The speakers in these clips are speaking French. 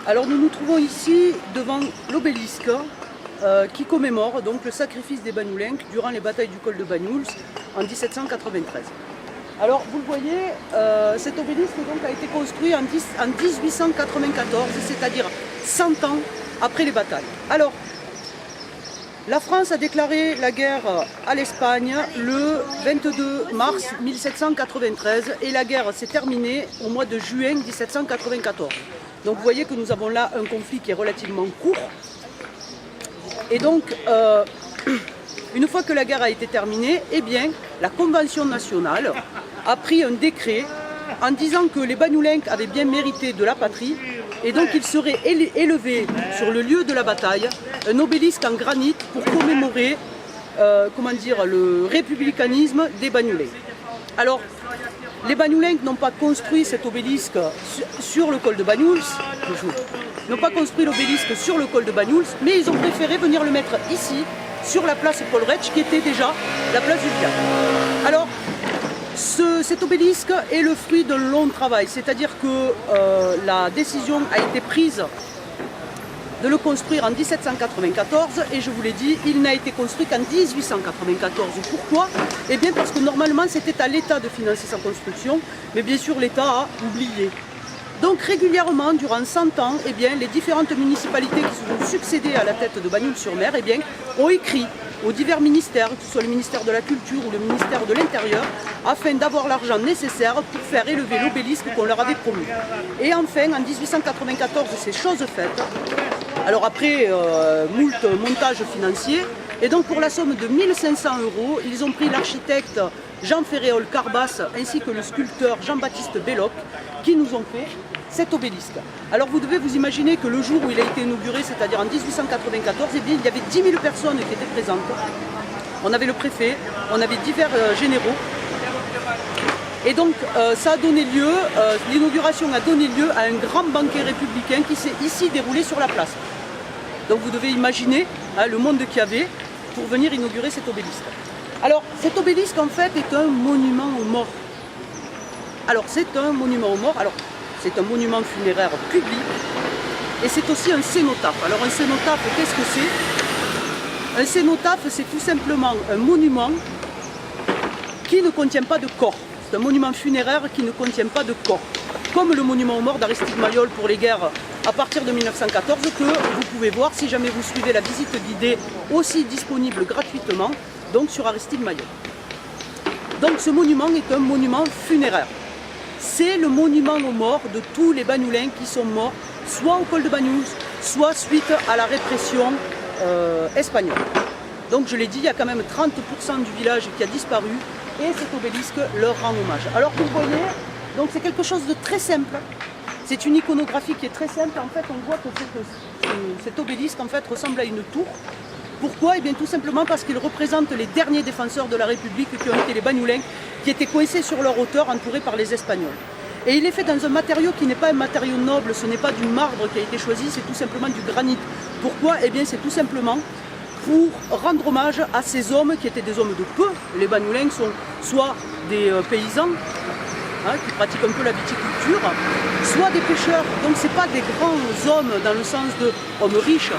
Alors nous nous trouvons ici devant l'obélisque qui commémore donc le sacrifice des Banyuls durant les batailles du col de Banyuls en 1793. Alors vous le voyez, cet obélisque donc a été construit en 1894, c'est-à-dire 100 ans après les batailles. Alors, la France a déclaré la guerre à l'Espagne le 22 mars 1793 et la guerre s'est terminée au mois de juin 1794. Donc vous voyez que nous avons là un conflit qui est relativement court. Et donc, une fois que la guerre a été terminée, eh bien, la Convention nationale a pris un décret en disant que les Banyuls avaient bien mérité de la patrie et donc il serait élevé sur le lieu de la bataille un obélisque en granit pour commémorer le républicanisme des Banyuls. Alors, les Banyuls n'ont pas construit cet obélisque sur le col de Banyuls, n'ont pas construit l'obélisque sur le col de Banyuls, mais ils ont préféré venir le mettre ici, sur la place Paul Retsch, qui était déjà la place du Piat. Alors, cet obélisque est le fruit d'un long travail, c'est-à-dire que la décision a été prise de le construire en 1794 et je vous l'ai dit, il n'a été construit qu'en 1894. Pourquoi? Eh bien parce que normalement c'était à l'État de financer sa construction, mais bien sûr l'État a oublié. Donc régulièrement, durant 100 ans, eh bien, les différentes municipalités qui se sont succédées à la tête de Banyuls-sur-Mer eh bien, ont écrit aux divers ministères, que ce soit le ministère de la Culture ou le ministère de l'Intérieur, afin d'avoir l'argent nécessaire pour faire élever l'obélisque qu'on leur avait promis. Et enfin, en 1894, c'est chose faite. Alors après, moult montages financiers, et donc pour la somme de 1500 €, ils ont pris l'architecte Jean Ferréol Carbas ainsi que le sculpteur Jean-Baptiste Belloc qui nous ont fait cet obélisque. Alors vous devez vous imaginer que le jour où il a été inauguré, c'est-à-dire en 1894, eh bien, il y avait 10 000 personnes qui étaient présentes. On avait le préfet, on avait divers généraux. Et donc ça a donné lieu, l'inauguration a donné lieu à un grand banquet républicain qui s'est ici déroulé sur la place. Donc vous devez imaginer le monde qu'il y avait pour venir inaugurer cet obélisque. Alors cet obélisque en fait est un monument aux morts. Alors c'est un monument aux morts, alors c'est un monument funéraire public et c'est aussi un cénotaphe. Alors un cénotaphe, qu'est-ce que c'est? Un cénotaphe, c'est tout simplement un monument qui ne contient pas de corps. C'est un monument funéraire qui ne contient pas de corps. Comme le monument aux morts d'Aristide Maillol pour les guerres à partir de 1914, que vous pouvez voir si jamais vous suivez la visite guidée, aussi disponible gratuitement, donc sur Aristide Maillol. Donc ce monument est un monument funéraire. C'est le monument aux morts de tous les Banyuls qui sont morts, soit au col de Banyuls, soit suite à la répression espagnole. Donc je l'ai dit, il y a quand même 30% du village qui a disparu et cet obélisque leur rend hommage. Alors vous voyez, donc c'est quelque chose de très simple. C'est une iconographie qui est très simple. En fait, on voit que cet obélisque en fait, ressemble à une tour. Pourquoi? Eh bien tout simplement parce qu'il représente les derniers défenseurs de la République qui ont été les Banyuls, qui étaient coincés sur leur hauteur, entourés par les Espagnols. Et il est fait dans un matériau qui n'est pas un matériau noble, ce n'est pas du marbre qui a été choisi, c'est tout simplement du granit. Pourquoi? Eh bien c'est tout simplement pour rendre hommage à ces hommes qui étaient des hommes de peu. Les Banyuls sont soit des paysans, qui pratiquent un peu la viticulture, soit des pêcheurs. Donc ce n'est pas des grands hommes dans le sens de hommes riches.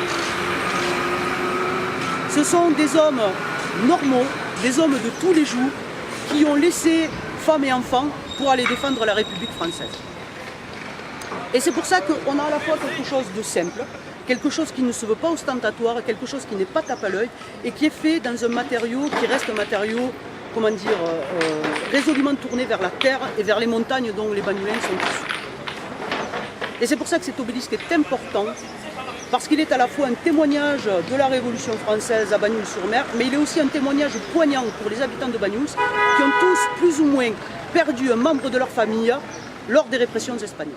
Ce sont des hommes normaux, des hommes de tous les jours, qui ont laissé femmes et enfants pour aller défendre la République française. Et c'est pour ça qu'on a à la fois quelque chose de simple, quelque chose qui ne se veut pas ostentatoire, quelque chose qui n'est pas tape à l'œil, et qui est fait dans un matériau qui reste un matériau, comment dire, résolument tourné vers la terre et vers les montagnes dont les Banyuls sont issus. Et c'est pour ça que cet obélisque est important, parce qu'il est à la fois un témoignage de la Révolution française à Banyuls-sur-Mer, mais il est aussi un témoignage poignant pour les habitants de Banyuls, qui ont tous plus ou moins perdu un membre de leur famille lors des répressions espagnoles.